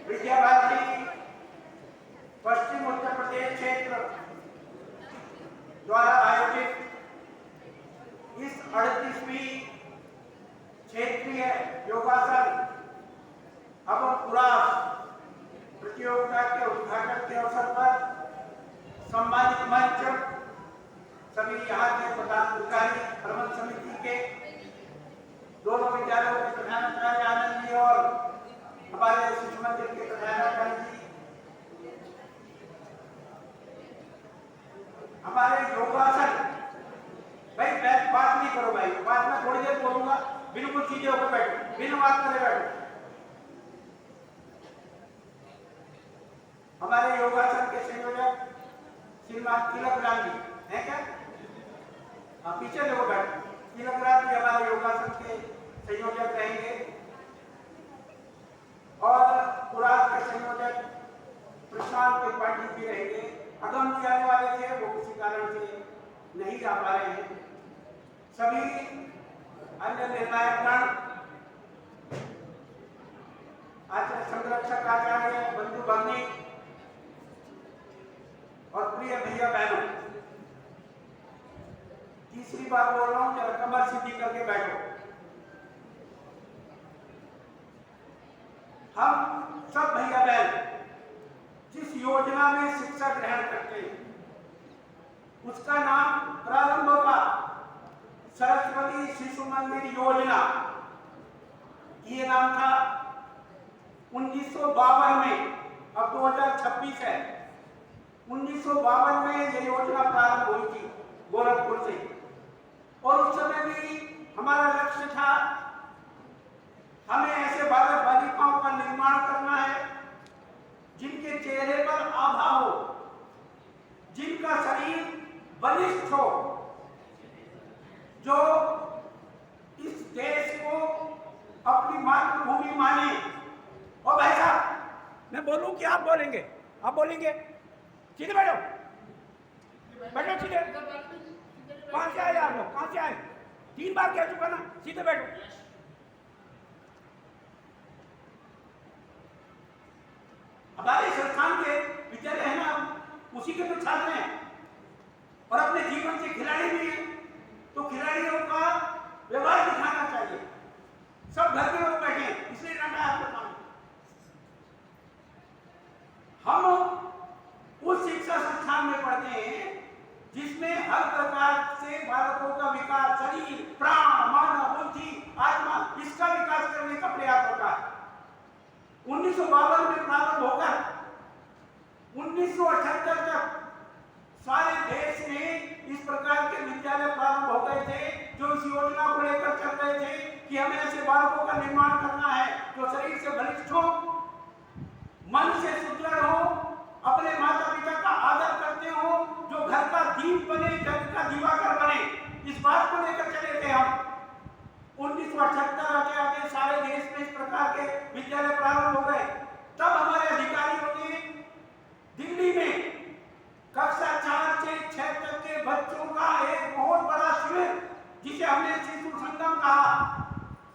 विद्या भारती पश्चिम उत्तर प्रदेश क्षेत्र द्वारा आयोजित इस 38वीं क्षेत्रीय योगासन एवं पुरास प्रतियोगिता के उद्घाटन के अवसर पर सम्मानित मंच सभी यहाँ के पदाधिकारी प्रबंध समिति के दोनों विद्यालयों के प्रधानाचार्य आनंद जी और हमारे शिशु मंदिर के प्रधानाचार्य जी, हमारे योगासन भाई बात नहीं करो भाई, बात मैं थोड़ी देर बोलूंगा, बिल्कुल सीधे होकर बैठो, बिना बात करे बैठो। हमारे योगासन के संयोजक श्रीमान तिलक राम जी हैं क्या? हाँ, पीछे देखो बैठो। तिलक राम जी हमारे योगासन के संयोजक रहेंगे और पुरास के संयोजक प्रशांत त्रिपाठी भी रहेंगे। अगम जी आने वाले थे, वो किसी कारण से नहीं आ पा रहे हैं। सभी अन्य निर्णायकगण, आचार्य संरक्षक आचार्य बंधु भगनी और प्रिय भैया बहनों, तीसरी बार बोल रहा हूं, जरा कमर सीधी करके बैठो। हम सब भैया बहन जिस योजना में शिक्षा ग्रहण करते हैं उसका नाम प्रारंभ का सरस्वती शिशु मंदिर योजना, ये नाम था 1952 में। अब 2026 है। 1952 में ये योजना प्रारंभ हुई थी गोरखपुर से, और उस समय भी हमारा लक्ष्य था हमें ऐसे बालक बालिकाओं का निर्माण करना है जिनके चेहरे पर आभा हो, जिनका शरीर बलिष्ठ हो, जो इस देश को अपनी मातृभूमि माने। और भाई साहब, मैं बोलूं कि आप बोलेंगे? आप बोलेंगे? सीधे बैठो, बैठो सीधे। कहां से आए आप लोग? कहां से आए? 3 बार कह चुका ना, सीधे बैठो। हमारे संस्थान के विद्यालय है ना, उसी के तो छात्र हैं और अपने जीवन से खिलाड़ी भी हैं, तो खिलाड़ियों का व्यवहार दिखाना चाहिए। सब घर के लोग बैठे हैं, इसलिए मैं आपको बताऊं, हम उस शिक्षा संस्थान में पढ़ते हैं जिसमें हर प्रकार से बालकों का विकास, शरीर, प्राण, मन, बुद्धि, आत्मा, इसका विकास करने का प्रयास होता है। 1952 में प्रारंभ होकर 1978 तक सारे देश में इस प्रकार के विद्यालय प्रारंभ हो गए थे जो इस योजना को लेकर चल रहे थे कि हमें ऐसे बालकों का निर्माण करना है जो शरीर से बलिष्ठ हो, मन से सुदृढ़ हो, अपने माता पिता का आदर करते हो, जो घर का दीप बने, जग का दिवाकर बने। इस बात को लेकर चले थे हम। 1978 आते आते सारे देश में इस प्रकार के विद्यालय प्रारंभ हो गए। तब हमारे अधिकारियों ने दिल्ली में कक्षा 4 से 6 तक के बच्चों का एक बहुत बड़ा शिविर, जिसे हमने शिशु संगम कहा,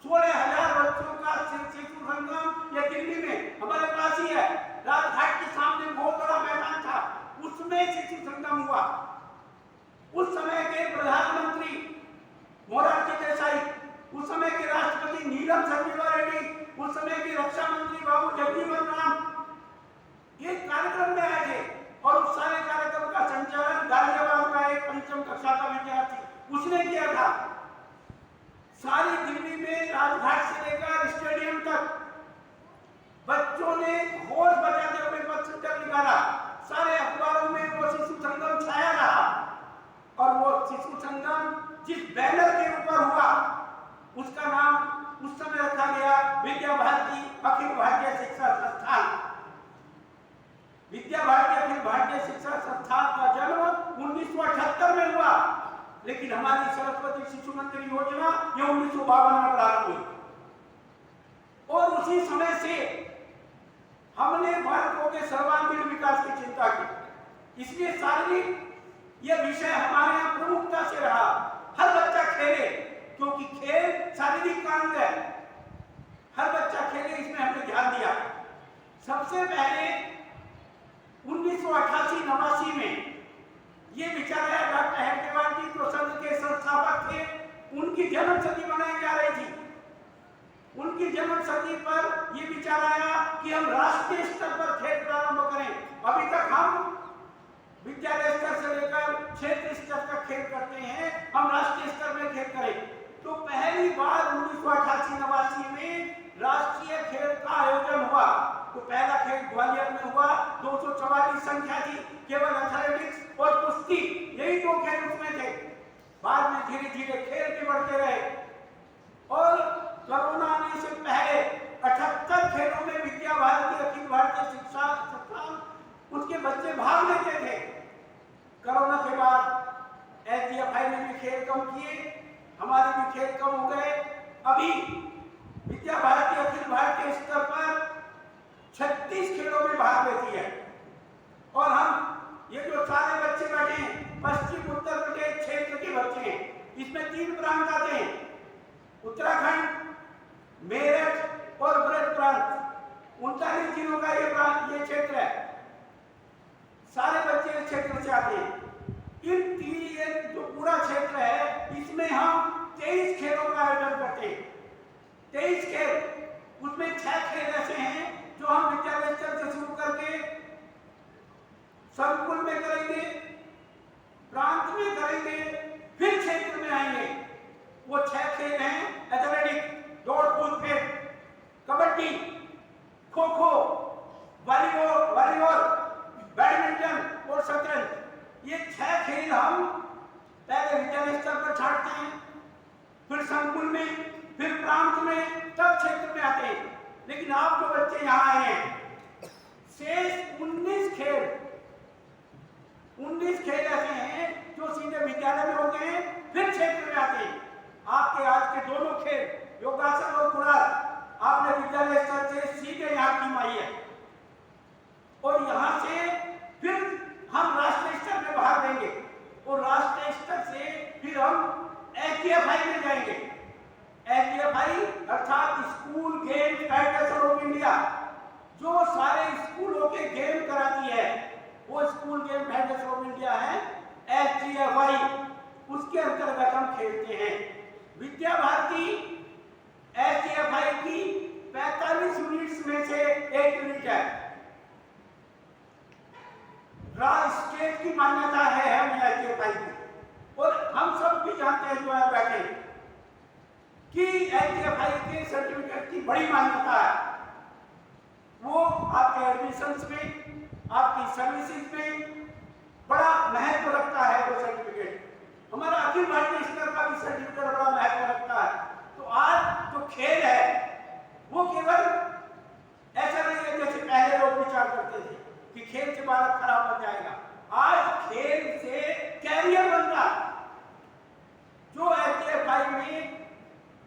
16,000 बच्चों का शिशु संगम, ये दिल्ली में हमारे पास ही है, राजघाट के सामने बहुत बड़ा मैदान था, उसमें शिशु संगम हुआ। उस समय के प्रधानमंत्री मोरारजी देसाई, उस समय के राष्ट्रपति नीलम संजीवा रेड्डी, उस समय के रक्षा मंत्री बाबू जगजीवन राम ये कार्यक्रम में आए थे और उस सारे कार्यक्रम का संचालन गाजियाबाद का एक 5वीं कक्षा का विद्यार्थी उसने किया था। सारी दिल्ली में राजघाट से लेकर स्टेडियम तक बच्चों ने घोष बजाते हुए पत्र निकाला। सारे अखबारों में वो शिशु संगम छाया रहा और वो शिशु संगम जिस बैनर के ऊपर हुआ उसका नाम उस समय रखा गया विद्या भारती अखिल भारतीय शिक्षा संस्थान। विद्या भारती अखिल भारतीय शिक्षा संस्थान का जन्म 1978 में हुआ, लेकिन हमारी सरस्वती शिशु मंदिर योजना ये 1952 में प्रारंभ हुई और उसी समय से हमने बालकों के सर्वांगीण विकास की चिंता की। इसलिए शारीरिक यह विषय हमारे यहाँ प्रमुखता से रहा। हर बच्चा खेले, क्योंकि खेल शारीरिक काम है, हर बच्चा खेले, इसमें हमने ध्यान दिया। सबसे पहले 1988-89 में ये विचार आया डॉक्टर हेडगेवार जी जो संघ के संस्थापक थे, उनकी जन्म शती मनाई जा रही थी। उनकी जन्म शती पर ये विचार आया कि हम राष्ट्रीय स्तर पर खेल प्रारंभ करें। अभी तक हम विद्यालय स्तर से लेकर क्षेत्र स्तर तक खेल करते हैं, हम राष्ट्रीय स्तर में खेल करें। तो पहली बार 1988-89 में राष्ट्रीय खेल का आयोजन हुआ। तो पहला खेल ग्वालियर में हुआ, 244 संख्या थी, केवल एथलेटिक्स और कुश्ती, यही दो खेल उसमें थे। बाद में धीरे धीरे खेल भी बढ़ते रहे और कोरोना आने से पहले 78 खेलों में विद्या भारती अखिल भारतीय शिक्षा संस्थान उसके बच्चे भाग लेते थे। कोरोना के बाद एसडीएफआई ने भी खेल कम किए, हमारे भी खेल कम हो गए। अभी विद्या भारती अखिल भारतीय स्तर पर 36 खेलों में भाग लेती है। और हम ये जो सारे बच्चे बैठे हैं, पश्चिम उत्तर प्रदेश क्षेत्र के बच्चे हैं, इसमें 3 प्रांत आते हैं, उत्तराखंड, मेरठ और ब्रज प्रांत। 39 जिलों का ये क्षेत्र है। सारे बच्चे इस क्षेत्र से आते हैं। ये जो पूरा क्षेत्र है, इसमें हम 23 खेलों का आयोजन करते हैं। 23 खेल, उसमें 6 खेल ऐसे हैं जो हम विद्यालय स्तर से शुरू करके संकुल में करेंगे, प्रांत में करेंगे, फिर क्षेत्र में आएंगे। वो 6 खेल हैं एथलेटिक्स, दौड़ कूद फेंक, कबड्डी, खो खो, वॉलीबॉल, बैडमिंटन और शतरंज। ये 6 खेल हम पहले विद्यालय स्तर पर छांटते हैं, फिर संकुल में, फिर प्रांत में, तब क्षेत्र में आते हैं। लेकिन आप जो बच्चे यहाँ आए हैं, शेष 19 खेल ऐसे हैं जो सीधे विद्यालय में होते हैं, फिर क्षेत्र में आते हैं। आपके आज के दोनों खेल योगासन और कुरास आपने विद्यालय स्तर से सीधे यहाँ टीम आई है और यहाँ से फिर हम राष्ट्रीय स्तर में भाग लेंगे और राष्ट्रीय स्तर से फिर हम एसडीएफआई में जाएंगे। एसडीएफआई अर्थात school game federation of India, जो सारे स्कूलों के गेम कराती है, वो school game federation of India है एसडीएफआई, उसके अंतर्गत हम खेलते हैं। विद्या भारती एसडीएफआई की 45 यूनिट्स में से 1 यूनिट है। स्टेट की मान्यता है हम एसडीएफआई की, और हम सब भी जानते हैं जो यहाँ बैठे कि एसडीएफआई के सर्टिफिकेट की बड़ी मान्यता है। वो आपके एडमिशंस में, आपकी सर्विसेज में बड़ा महत्व रखता है। वो सर्टिफिकेट हमारा अखिल भारतीय स्तर का भी सर्टिफिकेट बड़ा महत्व रखता है। तो आज जो खेल है वो केवल ऐसा नहीं है जैसे पहले लोग विचार करते थे कि खेल से बालक खराब बन जाएगा। आज खेल से कैरियर बनता। जो एसडीएफआई में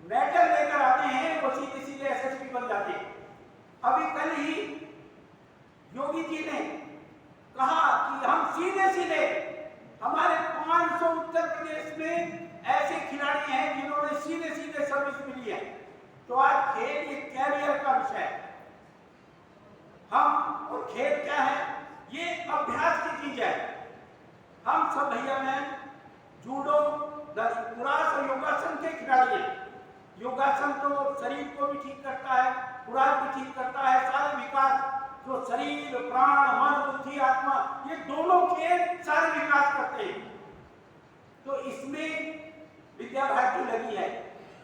मेडल लेकर आते हैं वो सीधे सीधे एसएसपी बन जाते हैं। अभी कल ही योगी जी ने कहा कि हम सीधे सीधे, हमारे 500 उत्तर प्रदेश में ऐसे खिलाड़ी हैं जिन्होंने सीधे सीधे सर्विस मिली है। तो आज खेल एक कैरियर का विषय है। हम और खेल क्या है, ये अभ्यास की चीज है। हम सब भैया बहन जूडो, कुरास और योगासन के खिलाड़ी हैं। योगासन तो शरीर को भी ठीक करता है, कुरास भी ठीक करता है, सारे विकास जो शरीर, प्राण, मन, बुद्धि, आत्मा, ये दोनों खेल सारे विकास करते हैं। तो इसमें विद्या भारती लगी है।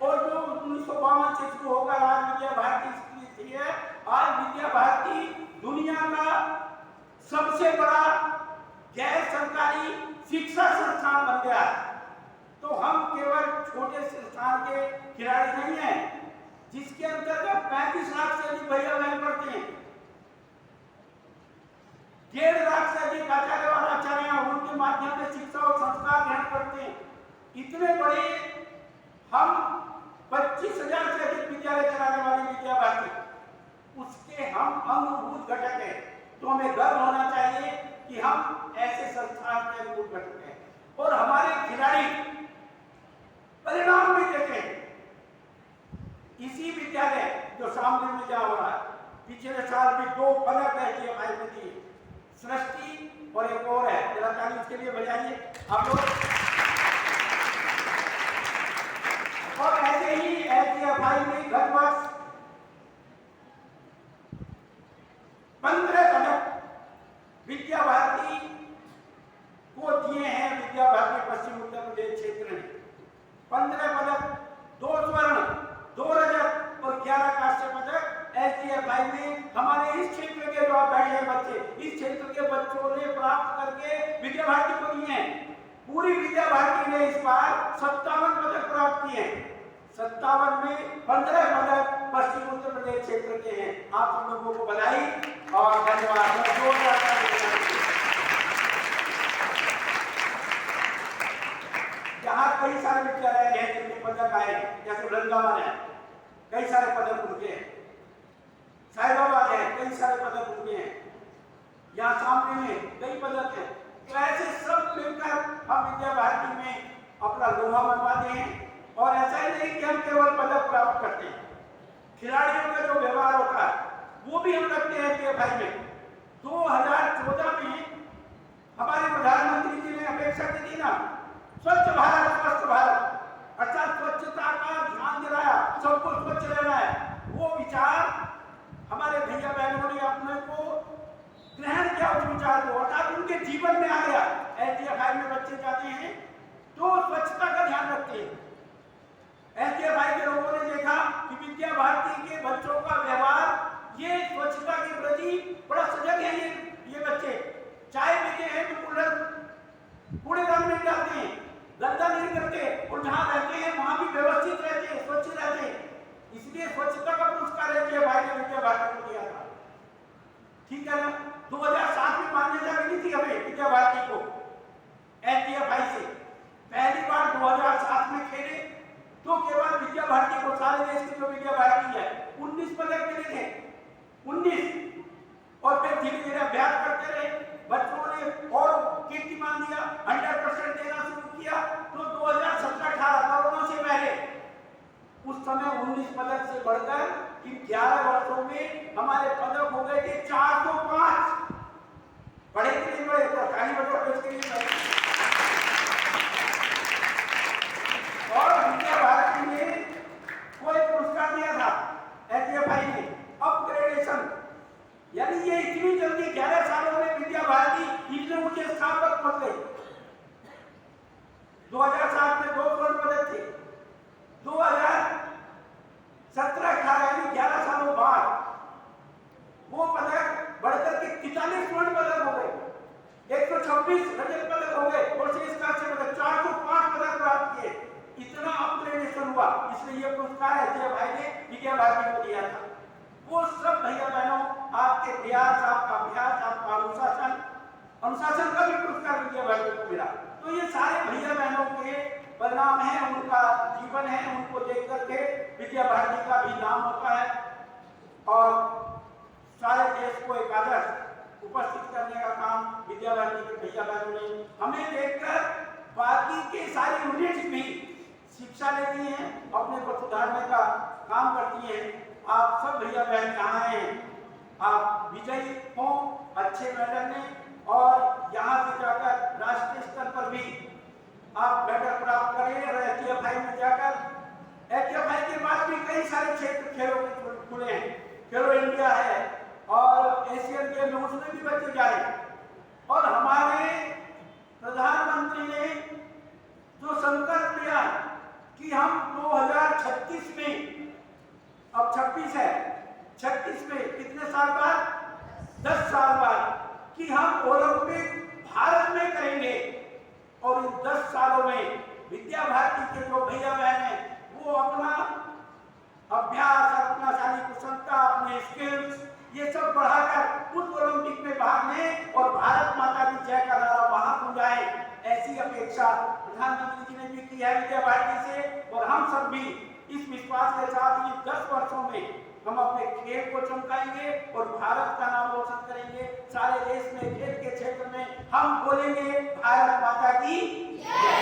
और जो 1952 से शुरू होकर आज विद्या भारती है, आज विद्या भारती दुनिया का सबसे बड़ा गैर सरकारी शिक्षा संस्थान बन गया है। तो हम केवल छोटे संस्थान के खिलाड़ी नहीं हैं, जिसके अंतर्गत 35 लाख से अधिक भैया बहन पढ़ते हैं, 1.5 लाख से अधिक आचार्य और आचार्य उनके माध्यम से शिक्षा और संस्कार ग्रहण करते हैं। इतने बड़े हम 25,000 से अधिक विद्यालय चलाने वाली विद्या भारती, उसके हम अंगभूत घटक हैं। तो हमें गर्व होना चाहिए कि हम ऐसे संस्थान के अंगभूत घटक हैं और हमारे खिलाड़ी परिणाम भी देते हैं। इसी विद्यालय जो सामने में जा हो रहा है, पिछले साल भी 2 पदक एसडीएफआई में दिए, सृष्टि और एक और है, जरा ताली उसके लिए बजाइए आप लोग। और ऐसे ही एसडीएफआई में गत वर्ष 15 पदक विद्या भारती को दिए हैं। विद्या भारती पश्चिम उत्तर प्रदेश क्षेत्र ने 15 पदक, 2 स्वर्ण, 2 रजत और 11 कांस्य पदक एसडीएफआई में हमारे इस क्षेत्र के जो बैठे हैं बच्चे, इस क्षेत्र के बच्चों ने प्राप्त करके विद्या भारती को दिए हैं। पूरी विद्या भारती ने इस बार 57 पदक प्राप्त किए हैं। 57 में 15 पदक पश्चिम उत्तर प्रदेश क्षेत्र के हैं। आप सब लोगों को बधाई और धन्यवाद। यहाँ कई सारे विद्यालय हैं जिनके पदक आए, जैसे वृंदावन है, कई सारे पदक उनके हैं, साहिबाबाद है, कई सारे पदक उनके हैं, यहाँ सामने में कई पदक हैं। तो ऐसे सब मिलकर हम विद्या भारती में अपना लोहा मनवाते हैं। और ऐसा ही नहीं कि हम केवल पदक प्राप्त करते हैं, खिलाड़ियों का जो व्यवहार होता है वो भी हम रखते हैं एसडीएफआई में। 2014 में हमारे प्रधानमंत्री जी ने अपेक्षा की थी ना, स्वच्छ भारत स्वस्थ भारत, अर्थात स्वच्छता का ध्यान दिलाया, सबको स्वच्छ रहना है। वो विचार हमारे भैया बहनों ने अपने को ग्रहण किया, उस विचार को, अर्थात उनके जीवन में आ गया। एसडीएफआई में बच्चे जाते हैं तो स्वच्छता का ध्यान रखते हैं। एसडीएफआई के लोगों ने देखा कि विद्या भारती के बच्चों का व्यवहार, ये स्वच्छता के प्रति बड़ा सजग है। ये बच्चे चाय पीते हैं तो कूड़ेदान में जाते हैं, गंदा नहीं करते, और जहाँ रहते हैं वहां भी व्यवस्थित रहते हैं, स्वच्छ रहते हैं। इसलिए स्वच्छता का पुरस्कार एसडीएफआई ने विद्या भारती को दिया था। ठीक है ना। 2007 में मान्यता मिली थी हमें विद्या भारती को एसडीएफआई से। पहली बार 2007 में खेले तो केवल विद्या भारती को, सारे देश की जो विद्या भारती है, 19 पदक मिले थे, 19। और फिर धीरे धीरे अभ्यास करते रहे, बच्चों ने और कीर्तिमान दिया, 100% देना शुरू किया। तो 2017-18 कोरोना से पहले उस समय 19 पदक से बढ़कर इन 11 वर्षों में हमारे पदक हो गए थे 405। बड़े के लिए बड़े, ताली बजाओ इसके लिए। और विद्या भारती ने कोई पुरस्कार दिया था एसडीएफआई ने, अपग्रेडेशन, यानी ये इतनी जल्दी 11 सालों में विद्या भारती इतने ऊंचे स्थान पर पहुंच गई। 2007 में 2 स्वर्ण पदक थे, 2017-18 यानी 11 सालों बाद वो पदक बढ़कर के 43 स्वर्ण पदक हो गए, 126 रजत पदक हो गए और शेष कांस्य पदक, 405 पदक प्राप्त किए। इतना अपग्रेडेशन हुआ, इसलिए ये पुरस्कार एसडीएफआई ने विद्या भारती को दिया था। वो सब भैया बहनों, आपके प्रयास, आपका अभ्यास, आपका अनुशासन का भी पुरस्कार विद्या भारती को मिला। तो ये सारे भैया बहनों के परिणाम है, उनका जीवन है, उनको देख करके विद्या भारती का भी नाम होता है और सारे देश को एक आदर्श उपस्थित करने का काम विद्या भारती के भैया बहनों ने हमें देखकर बाकी के सारी यूनिट्स भी शिक्षा लेती हैं, अपने को सुधारने का काम करती हैं। आप सब भैया बहन यहाँ आए हैं, आप विजयी हो अच्छे मेडल में, और यहाँ से जाकर राष्ट्रीय स्तर पर भी आप मेडल प्राप्त करें। और एसडीएफआई में जाकर, एसडीएफआई के पास भी कई सारे क्षेत्र खेलों के खुले हैं, खेलो इंडिया है और एशियन गेम में उसमें भी बच्चे जाए। और हमारे प्रधानमंत्री ने जो संकल्प लिया कि हम 2036 में, अब 26 है, 36 में कितने साल बाद, 10 साल बाद, कि हम ओलंपिक भारत में करेंगे। और इन 10 सालों में विद्या भारती के जो भैया बहन हैं वो अपना अभ्यास, अपना सारी कुशलता, अपने स्किल्स, ये सब बढ़ाकर उस ओलंपिक में भाग लें और भारत माता की जय का नारा वहां गूंजाए। ऐसी अपेक्षा प्रधानमंत्री जी ने भी की है विद्या भारती से। और हम सब भी इस विश्वास के साथ ये 10 वर्षों में हम अपने खेल को चमकाएंगे और भारत का नाम रोशन करेंगे। सारे देश में खेल के क्षेत्र में हम बोलेंगे भारत माता की जय।